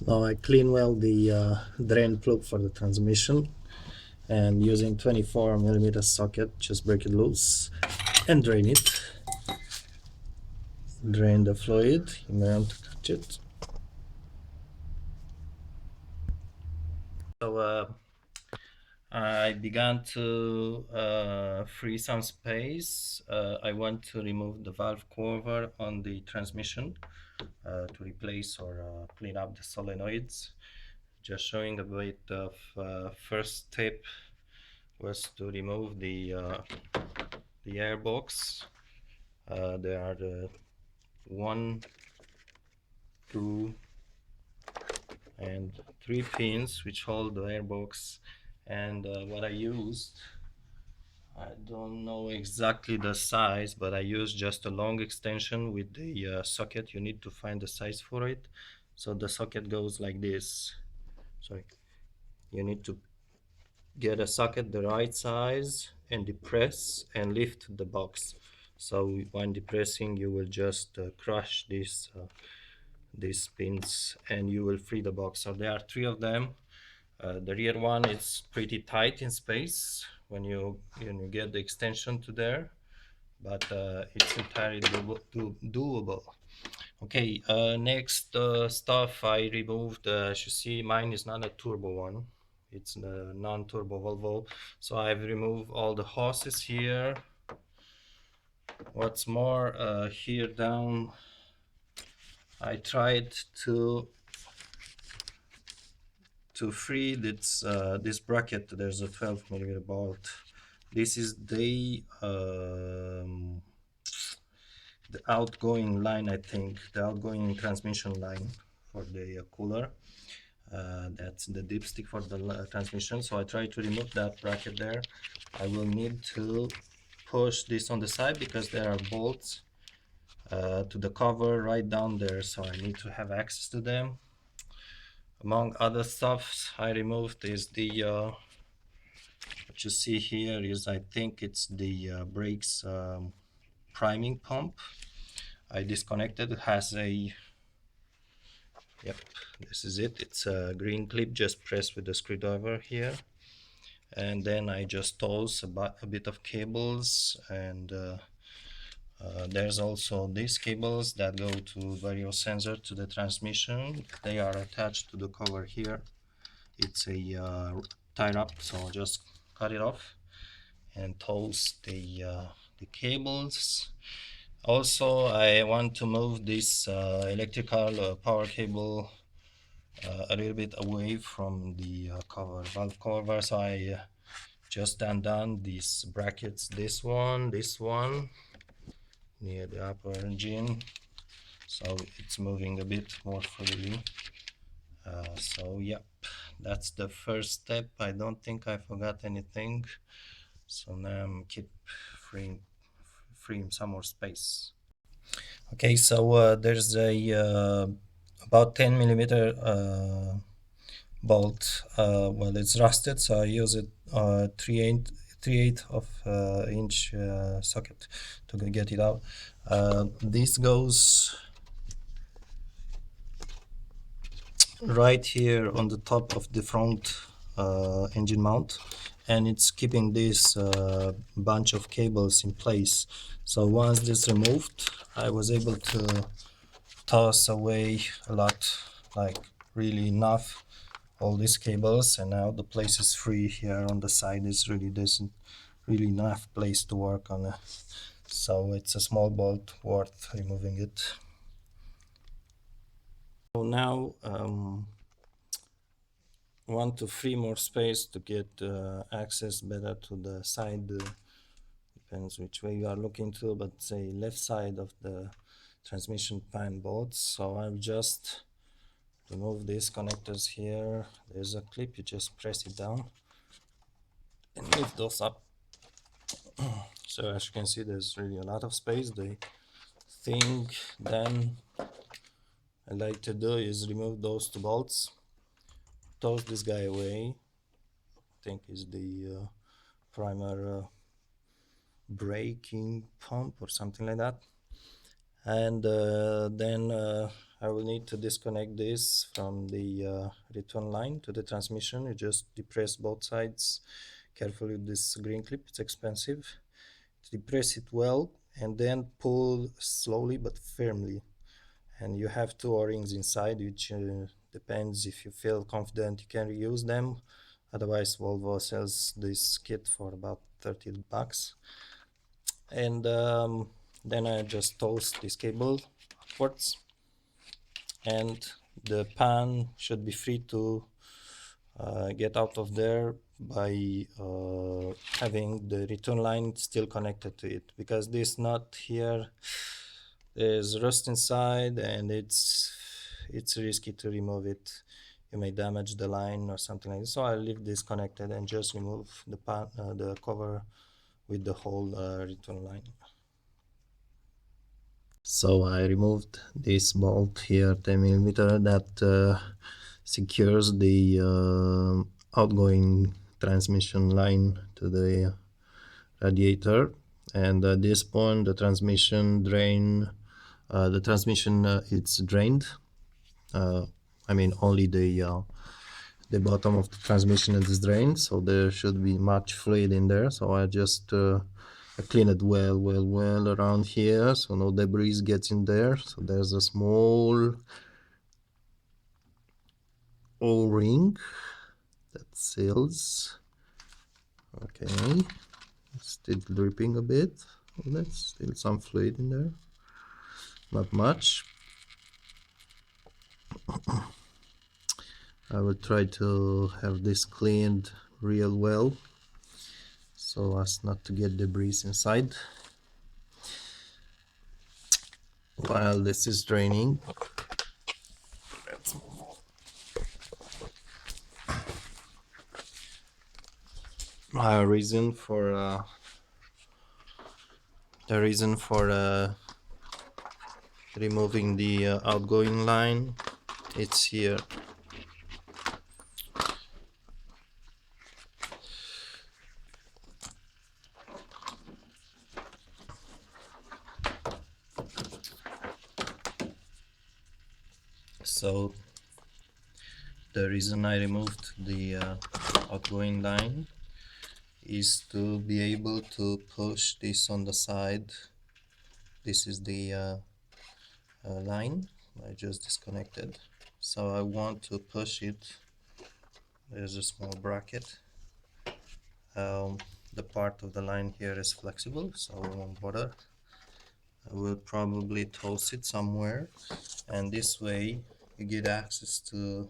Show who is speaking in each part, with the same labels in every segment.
Speaker 1: Now I clean well the drain plug for the transmission, and using 24mm socket, just break it loose and drain it. Drain the fluid, you may want to touch it. So I began to free some space. I want to remove the valve cover on the transmission to replace or clean up the solenoids. Just showing a bit of first step was to remove the airbox. There are the 1, 2, and 3 pins which hold the airbox, and what I used, I don't know exactly the size, but I used just a long extension with the socket. You need to find the size for it. So the socket goes like this. Sorry, you need to get a socket the right size and depress and lift the box. So when depressing, you will just crush these pins and you will free the box. So there are 3 of them. The rear one is pretty tight in space when you get the extension to there, but it's entirely doable. Okay, next stuff I removed. As you see, mine is not a turbo one, it's the non-turbo Volvo, so I've removed all the hoses here. What's more, here down I tried to free this bracket. There's a 12mm bolt. This is the outgoing line, I think, the outgoing transmission line for the cooler. That's the dipstick for the transmission. So I try to remove that bracket there. I will need to push this on the side because there are bolts to the cover right down there, so I need to have access to them. Among other stuff I removed is what you see here is, I think it's the brakes priming pump. I disconnected. It has a, yep, this is it. It's a green clip, just pressed with the screwdriver here. And then I just toss a bit of cables, and there's also these cables that go to various sensor to the transmission. They are attached to the cover here. It's a tie up, so just cut it off and toss the cables. Also, I want to move this electrical power cable a little bit away from the valve cover, so I just undone these brackets, this one near the upper engine, so it's moving a bit more freely. So yep, that's the first step. I don't think I forgot anything, so now I'm keep freeing some more space. Okay, so there's a about 10mm bolt. Well, it's rusted, so I use it 3/8 of inch socket to get it out. This goes right here on the top of the front engine mount, and it's keeping this bunch of cables in place. So once this removed, I was able to toss away a lot, like really enough, all these cables, and now the place is free. Here on the side is really, there's really enough place to work on. So it's a small bolt, worth removing it. So now want to free more space to get access better to the side. Depends which way you are looking to, but say left side of the transmission pan bolts. So I'll just remove these connectors here. There's a clip, you just press it down and lift those up. So as you can see, there's really a lot of space. The thing then I like to do is remove those 2 bolts, toss this guy away. I think is the primer braking pump or something like that, and then I will need to disconnect this from the return line to the transmission. You just depress both sides carefully with this green clip. It's expensive. Depress it well and then pull slowly but firmly. And you have two O-rings inside, which depends if you feel confident you can reuse them. Otherwise, Volvo sells this kit for about $30. And then I just toast this cable upwards, and the pan should be free to get out of there by having the return line still connected to it, because this nut here, there's rust inside and it's risky to remove it. You may damage the line or something like this. So I'll leave this connected and just remove the pan, the cover with the whole return line. So I removed this bolt here, 10mm, that secures the outgoing transmission line to the radiator. And at this point, the transmission it's drained. I mean, only the bottom of the transmission is drained, so there should be much fluid in there. So I just I clean it well around here, so no debris gets in there. So there's a small O-ring that seals. Okay, it's still dripping a bit. Oh, that's still some fluid in there, not much. I will try to have this cleaned real well so as not to get debris inside while this is draining. The reason for removing the outgoing line, it's here. So the reason I removed the outgoing line is to be able to push this on the side. This is the line I just disconnected, so I want to push it. There's a small bracket. The part of the line here is flexible, so I won't bother. I will probably toast it somewhere, and this way you get access to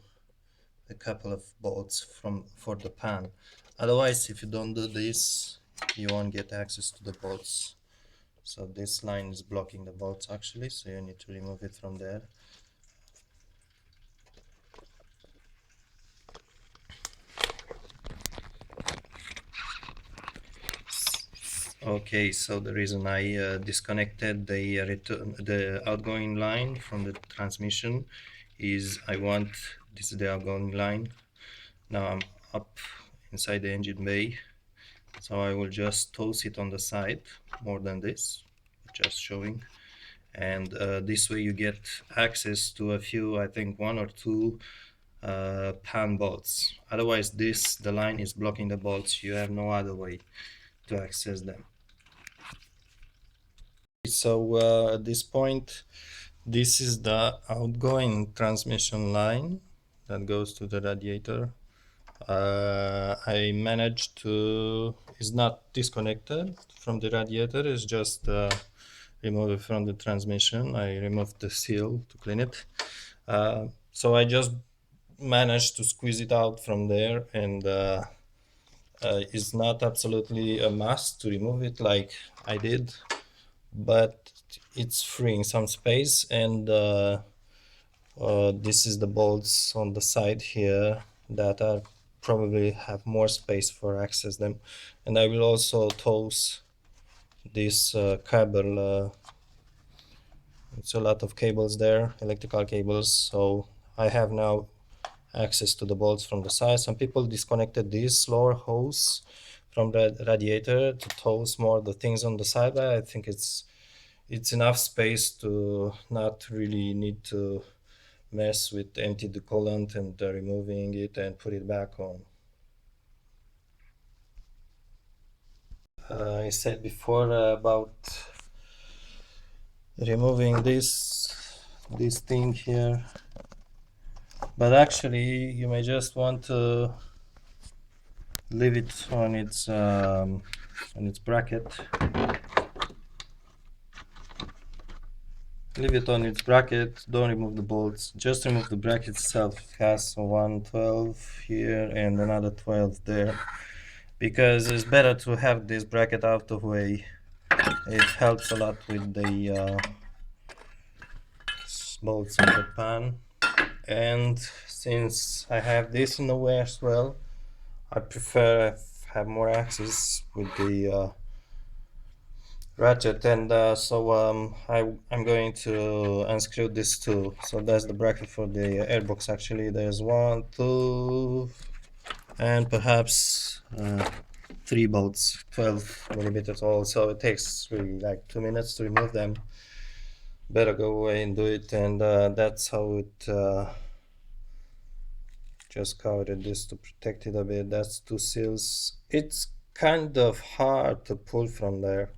Speaker 1: a couple of bolts for the pan. Otherwise, if you don't do this, you won't get access to the bolts. So this line is blocking the bolts actually, so you need to remove it from there. Okay, so the reason I disconnected the outgoing line from the transmission is this is the outgoing line. Now I'm up inside the engine bay, so I will just toast it on the side more than this, just showing. And this way you get access to a few, I think 1 or 2 pan bolts. Otherwise the line is blocking the bolts. You have no other way to access them. So at this point, this is the outgoing transmission line that goes to the radiator. I managed to, it's not disconnected from the radiator, it's just removed it from the transmission. I removed the seal to clean it. So I just managed to squeeze it out from there, and it's not absolutely a must to remove it like I did, but it's freeing some space. And this is the bolts on the side here that are probably have more space for access them. And I will also toast this cable. It's a lot of cables there, electrical cables, so I have now access to the bolts from the side. Some people disconnected this lower hose from the radiator to toast more the things on the side, but I think it's enough space to not really need to mess with empty the coolant and removing it and put it back on. I said before about removing this thing here, but actually you may just want to leave it on its bracket. Leave it on its bracket, don't remove the bolts, just remove the bracket itself. It has one 12 here and another 12 there, because it's better to have this bracket out of the way. It helps a lot with the bolts in the pan. And since I have this in the way as well, I prefer have more access with the ratchet, and I'm going to unscrew this too. So that's the bracket for the airbox. Actually, there's 1, 2, and perhaps 3 bolts, 12 millimeters all. So it takes really like 2 minutes to remove them. Better go away and do it, and that's how it just covered this to protect it a bit. That's 2 seals. It's kind of hard to pull from there.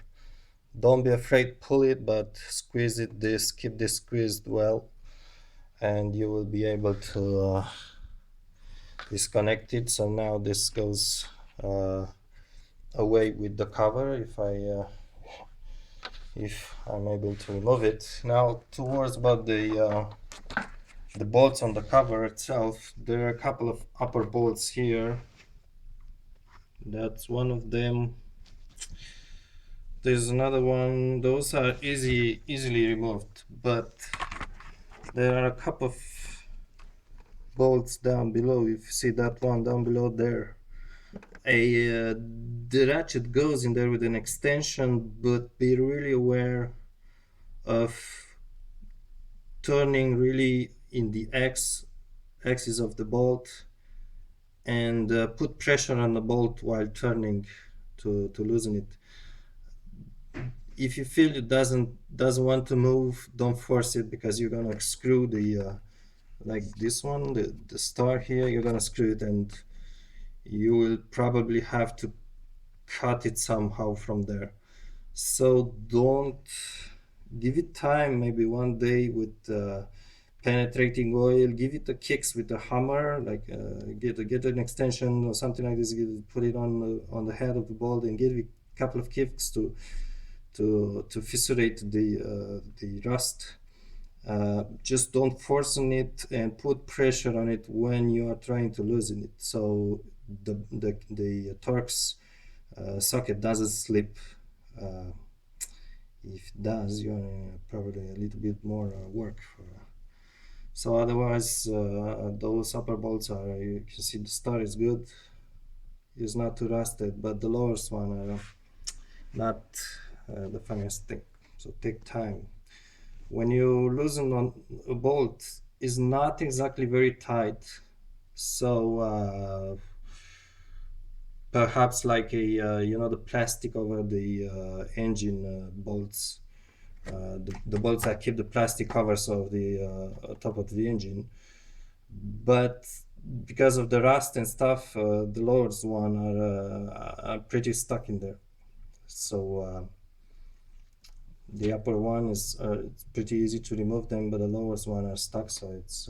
Speaker 1: Don't be afraid, pull it, but squeeze it, keep this squeezed well, and you will be able to disconnect it. So now this goes away with the cover if I'm able to remove it. Now, two words about the bolts on the cover itself. There are a couple of upper bolts here. That's one of them. There's another one. Those are easily removed, but there are a couple of bolts down below. If you see that one down below there, the ratchet goes in there with an extension, but be really aware of turning really in the axis of the bolt, and put pressure on the bolt while turning to loosen it. If you feel it doesn't want to move, don't force it, because you're gonna screw the like this one, the star here, you're gonna screw it, and you will probably have to cut it somehow from there. So don't, give it time, maybe one day with penetrating oil. Give it a kicks with a hammer, like get an extension or something like this, put it on the head of the bolt and give it a couple of kicks to fissurate the rust. Just don't force on it, and put pressure on it when you are trying to loosen it, so the Torx socket doesn't slip. If it does, you're probably a little bit more work for. So otherwise, those upper bolts are, you can see the star is good. It's not too rusted, but the lowest one are not the funniest thing. So take time. When you loosen on a bolt, is not exactly very tight. So perhaps like a the plastic over the engine bolts, the bolts that keep the plastic covers of the top of the engine. But because of the rust and stuff, the lowest one are pretty stuck in there. So the upper one is it's pretty easy to remove them, but the lowest one are stuck, so it's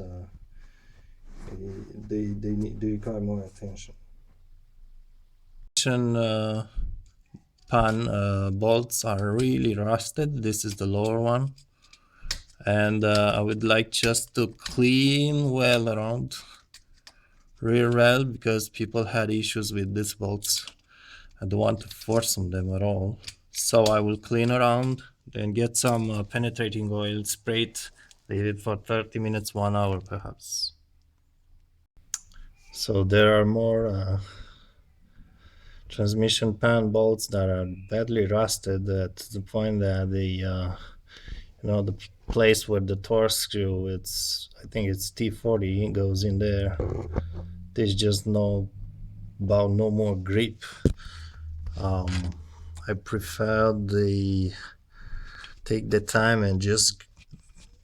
Speaker 1: they require more attention. Pan bolts are really rusted. This is the lower one, and I would like just to clean well around rear well, because people had issues with these bolts. I don't want to force on them at all, so I will clean around, then get some penetrating oil, spray it, leave it for 30 minutes, 1 hour perhaps. So there are more transmission pan bolts that are badly rusted to the point that the the place where the Torx screw, I think it's T40, goes in there. There's just no more grip. I prefer take the time and just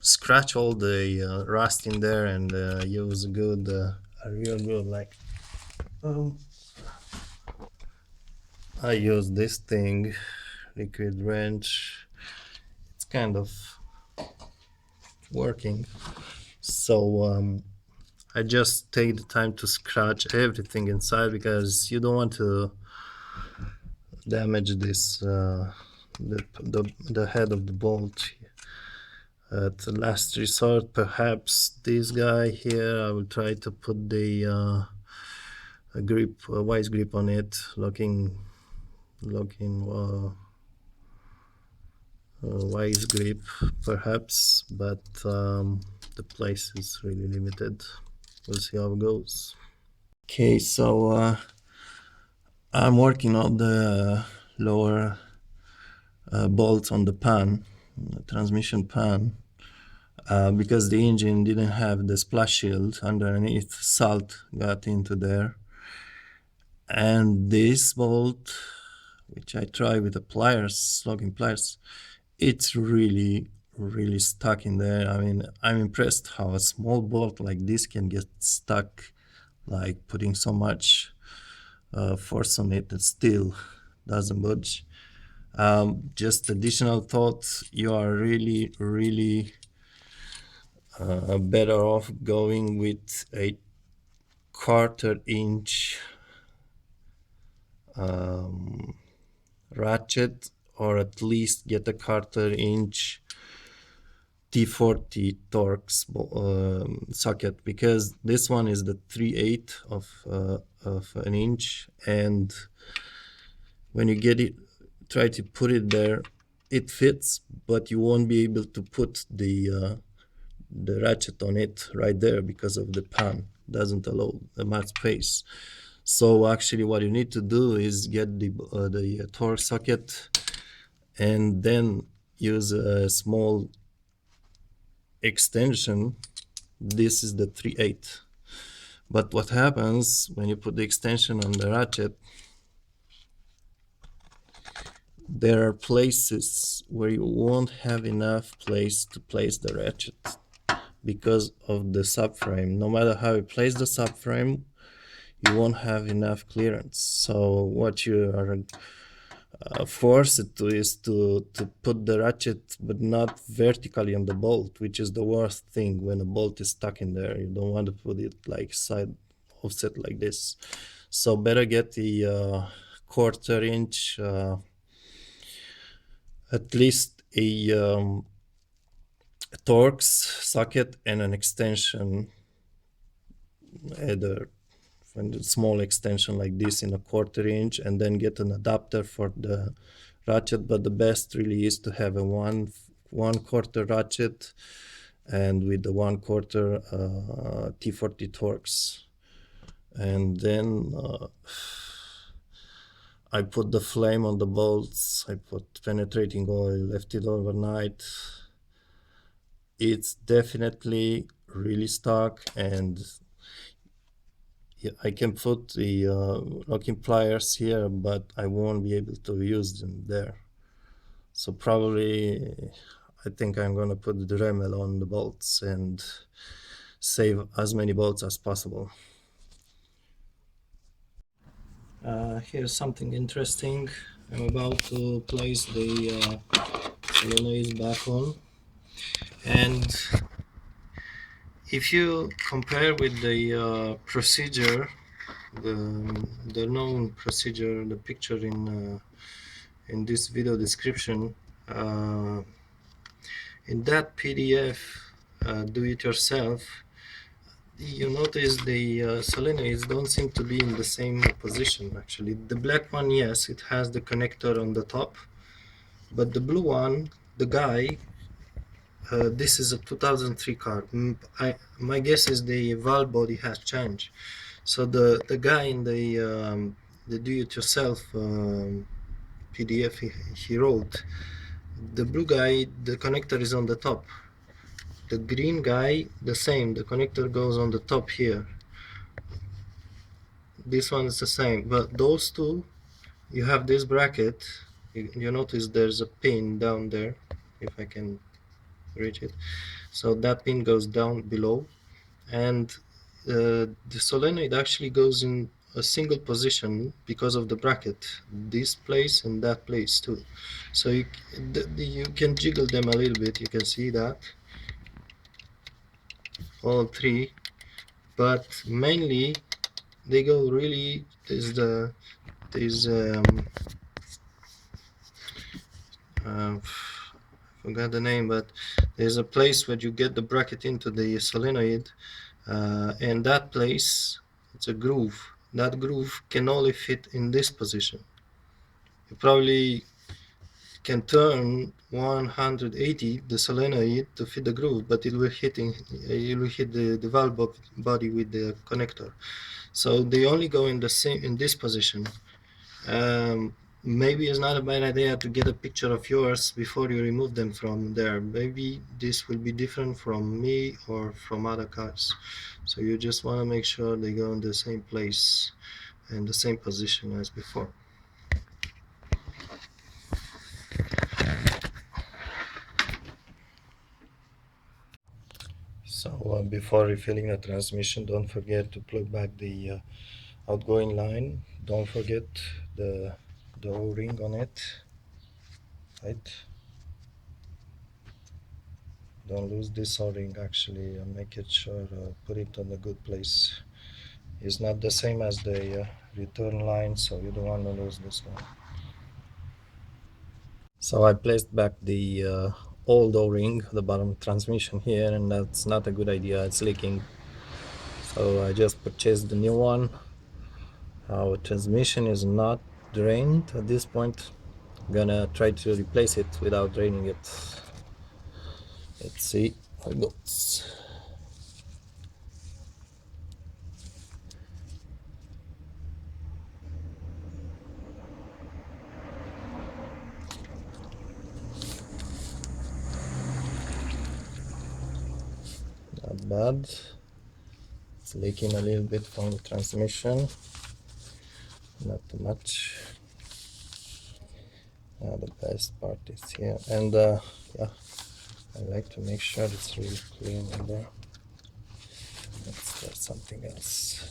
Speaker 1: scratch all the rust in there and use a real good, like, um, I use this thing, liquid wrench. It's kind of working. So I just take the time to scratch everything inside because you don't want to damage this the head of the bolt. At the last resort, perhaps this guy here, I will try to put the a wise grip on it, locking wise grip perhaps, but the place is really limited. We'll see how it goes. Okay, so I'm working on the lower bolts on the pan, the transmission pan, because the engine didn't have the splash shield underneath. Salt got into there, and this bolt, which I try with the pliers, logging pliers, it's really stuck in there. I mean, I'm impressed how a small bolt like this can get stuck, like putting so much force on it and still doesn't budge. Just additional thoughts, you are really better off going with a 1/4 inch ratchet, or at least get a 1/4 inch T40 Torx socket, because this one is the 3/8 of an inch, and when you get it, try to put it there, it fits, but you won't be able to put the ratchet on it right there because of the pan doesn't allow much space. So actually what you need to do is get the Torx socket and then use a small extension. This is the 3/8. But what happens when you put the extension on the ratchet, there are places where you won't have enough place to place the ratchet because of the subframe. No matter how you place the subframe, you won't have enough clearance. So what you are forced to is to put the ratchet, but not vertically on the bolt, which is the worst thing when a bolt is stuck in there. You don't want to put it like side offset like this. So better get the 1/4 inch, at least a Torx socket and an extension, either a small extension like this in a 1/4 inch, and then get an adapter for the ratchet. But the best really is to have a one 1/4 ratchet and with the 1/4 T40 Torx. And then I put the flame on the bolts, I put penetrating oil, left it overnight. It's definitely really stuck, and I can put the locking pliers here, but I won't be able to use them there. So probably I think I'm gonna put the Dremel on the bolts and save as many bolts as possible. Here's something interesting. I'm about to place the solenoids back on, and if you compare with the procedure, the known procedure, the picture in this video description, in that PDF, do it yourself, you notice the solenoids don't seem to be in the same position. Actually, the black one, yes, it has the connector on the top, but the blue one, the guy, this is a 2003 car. My guess is the valve body has changed. So the guy in the do-it-yourself PDF he wrote, the blue guy, the connector is on the top. The green guy, the same, the connector goes on the top here. This one is the same, but those two, you have this bracket. You notice there's a pin down there, if I can reach it. So that pin goes down below, and the solenoid actually goes in a single position because of the bracket, this place and that place too. So you can jiggle them a little bit, you can see that, all three, but mainly they go really, there's uh, forgot the name, but there's a place where you get the bracket into the solenoid, and that place, it's a groove. That groove can only fit in this position. You probably can turn 180 the solenoid to fit the groove, but it will hit the valve body with the connector. So they only go in this position. Maybe it's not a bad idea to get a picture of yours before you remove them from there. Maybe this will be different from me or from other cars. So you just want to make sure they go in the same place and the same position as before. So before refilling the transmission, don't forget to plug back the outgoing line. Don't forget the O-ring on it, right? Don't lose this O-ring, actually. Make it sure, put it on a good place. It's not the same as the return line, so you don't want to lose this one. So I placed back the old O-ring, the bottom transmission here, and that's not a good idea. It's leaking. So I just purchased the new one. Our transmission is not drained at this point. I'm gonna try to replace it without draining it. Let's see how it goes. Not bad. It's leaking a little bit from the transmission, not too much. The best part is here, and yeah, I like to make sure it's really clean in there. There's something else.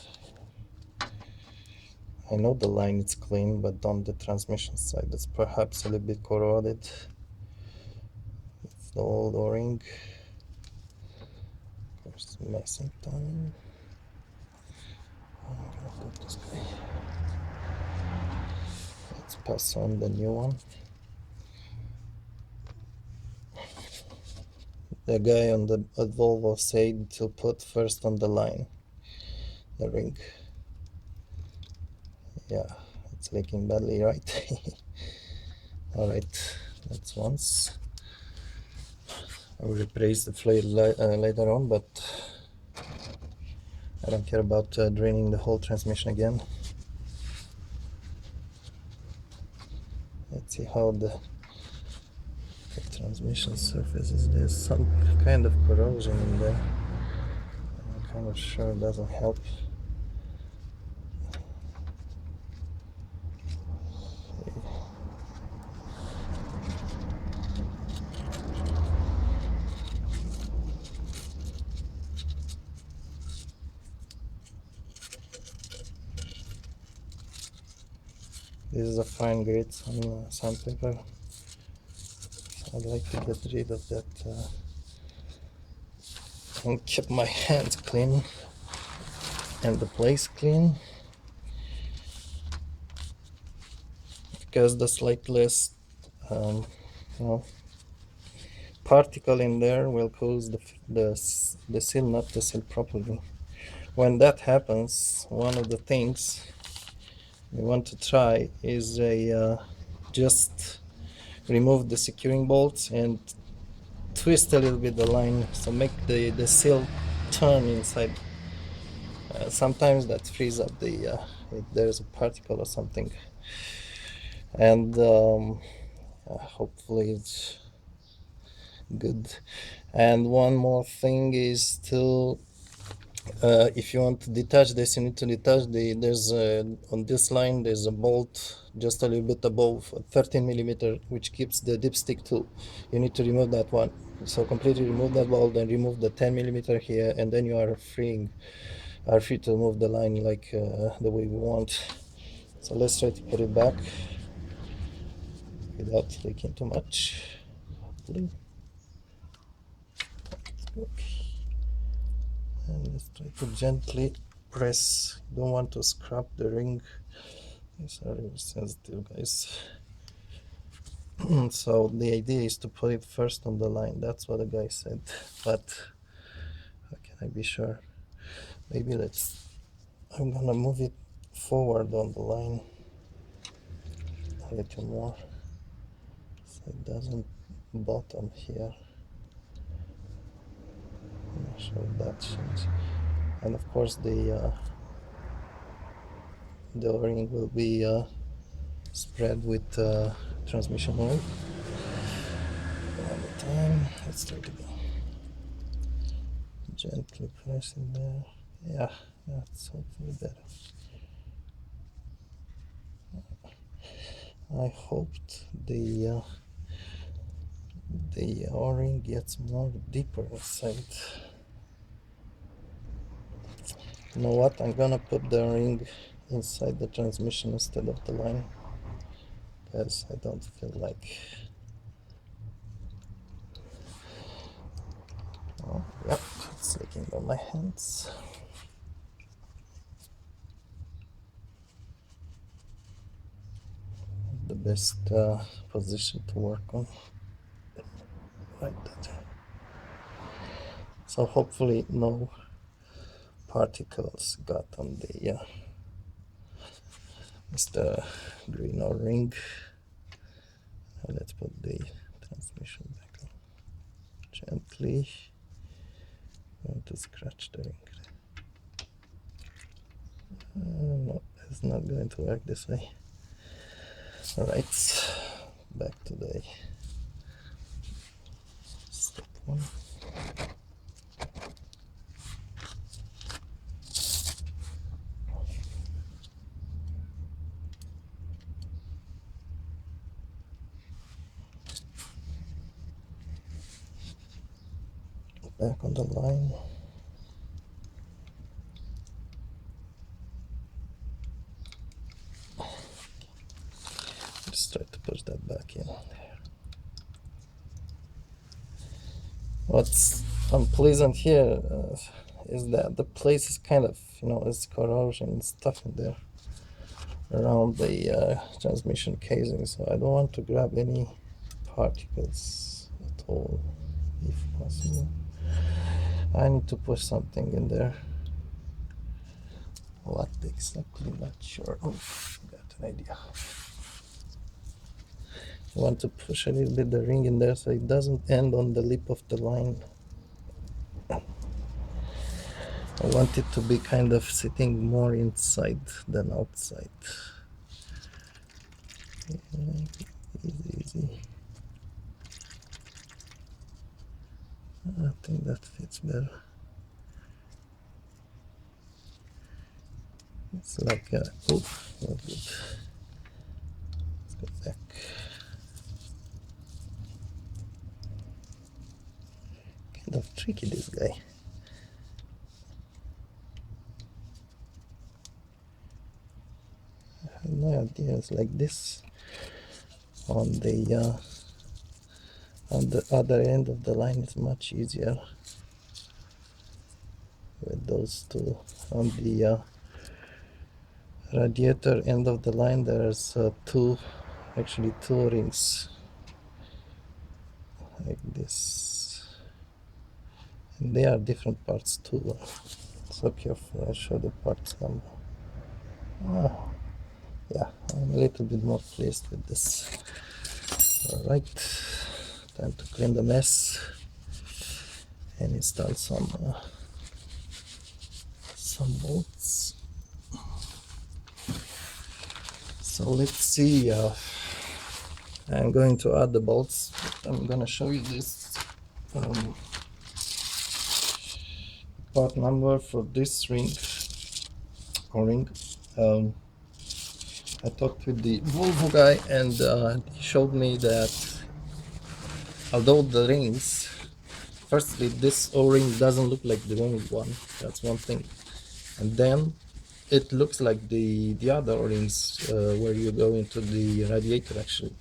Speaker 1: I know the line is clean, but on the transmission side it's perhaps a little bit corroded. It's the old O-ring. Of course, messing time. This guy. Let's pass on the new one. The guy on the at Volvo said to put first on the line the ring. Yeah, it's leaking badly, right? All right, that's once. I will replace the fluid later on, but I don't care about draining the whole transmission again. Let's see how the transmission surface is. There's some kind of corrosion in there. I'm kind of sure it doesn't help. This is a fine grade sandpaper. I'd like to get rid of that and keep my hands clean and the place clean, because the slightest you know, particle in there will cause the seal not to seal properly. When that happens, one of the things we want to try is just remove the securing bolts and twist a little bit the line, so make the seal turn inside. Sometimes that frees up if there's a particle or something, and hopefully it's good. And one more thing is to If you want to detach this, you need to detach there's on this line there's a bolt just a little bit above 13 millimeter, which keeps the dipstick tool. You need to remove that one. So completely remove that bolt, then remove the 10 millimeter here, and then you are free to move the line like the way we want. So let's try to put it back without leaking too much. Hopefully. Okay. And let's try to gently press. You don't want to scrap the ring. These are really sensitive, guys. So the idea is to put it first on the line. That's what the guy said. But how can I be sure? Maybe I'm gonna move it forward on the line a little more so it doesn't bottom here. I'm not sure if that changes. And of course the O-ring will be spread with transmission oil. One more time. Let's try it again. Gently press in there. Yeah, that's hopefully better. I hoped the O-ring gets more deeper inside. You know what? I'm gonna put the ring inside the transmission instead of the line, because I don't feel like. Oh, yep, it's leaking on my hands. The best position to work on. Like that. So hopefully no particles got on the green O-ring. Let's put the transmission back on. Gently. I'm going to scratch the ring. No, it's not going to work this way. Alright, back to the step one. Back on the line. Just try to push that back in. What's unpleasant here is that the place is kind of, it's corrosion and stuff in there around the transmission casing, so I don't want to grab any particles at all, if possible. I need to push something in there. What exactly? Not sure. Oh, got an idea. I want to push a little bit the ring in there so it doesn't end on the lip of the line. I want it to be kind of sitting more inside than outside. Easy. I think that fits better. It's like not good. Let's go back. Kind of tricky, this guy. I have no idea. It's like this on the other end of the line is much easier with those two. On the radiator end of the line there's two rings like this, and they are different parts too. So careful, I'll show the parts number. Yeah, I'm a little bit more pleased with this. Alright, time to clean the mess and install some bolts. So let's see, I'm going to add the bolts. I'm gonna show you this part number for this ring o-ring. I talked with the Volvo guy, and he showed me that although the rings, firstly, this o-ring doesn't look like the wrong one. That's one thing, and then it looks like the other o-rings where you go into the radiator, actually,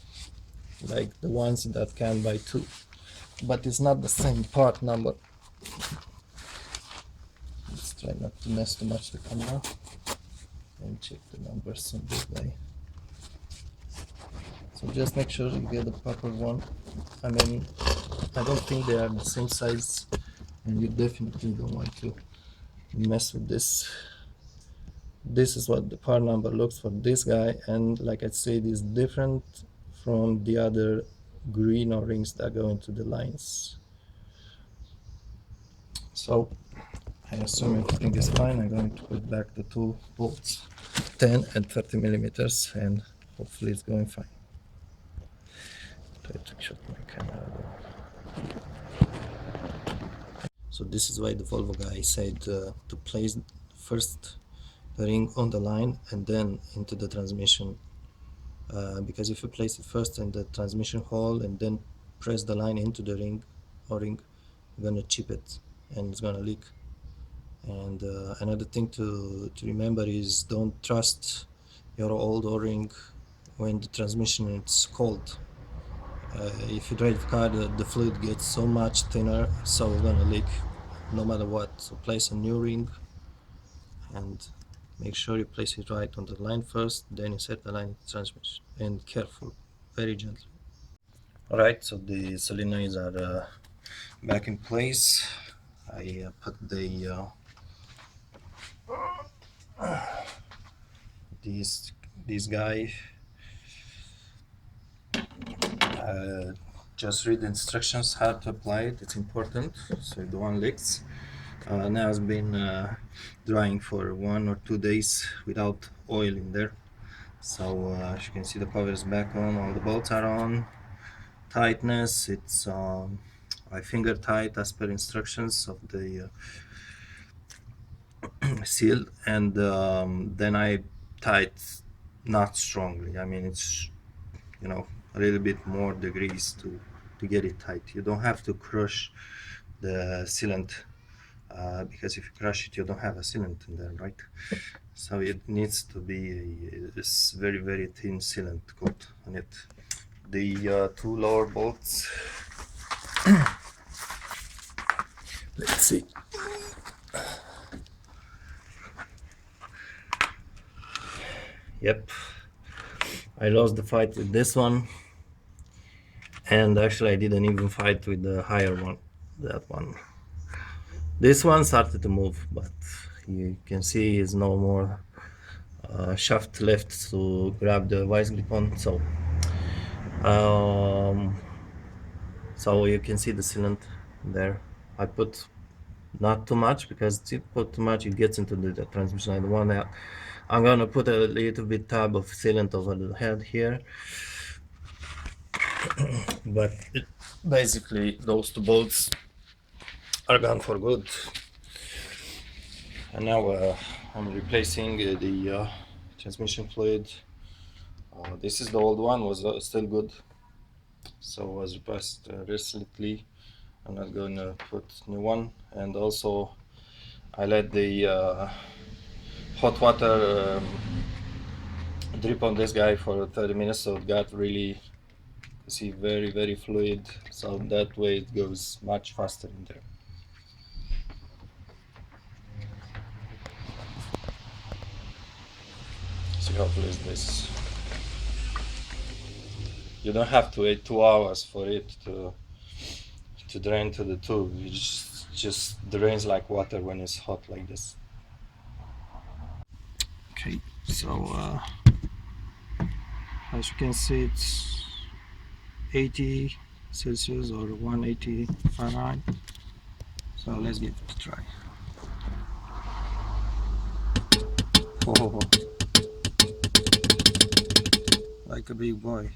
Speaker 1: like the ones that can buy two, but it's not the same part number. Let's try not to mess too much the camera and check the numbers on this guy. So just make sure you get the proper one. I mean, I don't think they are the same size, and you definitely don't want to mess with this. This is what the part number looks for this guy, and like I said, is different from the other green o-rings that go into the lines. So I assume everything is fine. I'm going to put back the two bolts, 10 and 30 millimeters, and hopefully it's going fine. Try to shut my camera. So this is why the Volvo guy said to place first the ring on the line and then into the transmission, because if you place it first in the transmission hole and then press the line into the ring o-ring, you're gonna chip it and it's gonna leak. And another thing to remember is don't trust your old o-ring when the transmission is cold. If you drive the car, the fluid gets so much thinner, so it's gonna leak no matter what. So place a new ring and make sure you place it right on the line first, then you set the line in the transmission, and careful, very gently. Alright, so the solenoids are back in place. I put the this guy, just read the instructions how to apply it. It's important so the one leaks. Now it's been drying for 1 or 2 days without oil in there. So as you can see, the power is back on, all the bolts are on. Tightness, it's I finger tight as per instructions of the seal, and then I tight not strongly. I mean, it's, you know, a little bit more degrees to get it tight. You don't have to crush the sealant, because if you crush it, you don't have a sealant in there, right? So it needs to be this very, very thin sealant coat on it. The two lower bolts, let's see. Yep, I lost the fight with this one, and actually I didn't even fight with the higher one, that one. This one started to move, but you can see is no more shaft left to grab the vice grip on. So you can see the sealant there. I put not too much, because if you put too much it gets into the transmission. I don't want that. I'm gonna put a little bit tab of sealant over the head here. But basically those two bolts are gone for good. And now I'm replacing the transmission fluid. This is the old one, was still good, so was replaced recently. I'm not gonna put new one. And also I let the hot water drip on this guy for 30 minutes, so it got really, see, very, very fluid, so that way it goes much faster in there. See how fluid this. You don't have to wait 2 hours for it to drain to the tube. It just drains like water when it's hot like this. Okay, so as you can see, it's 80 Celsius or 180 Fahrenheit. So let's give it a try. Oh, like a big boy.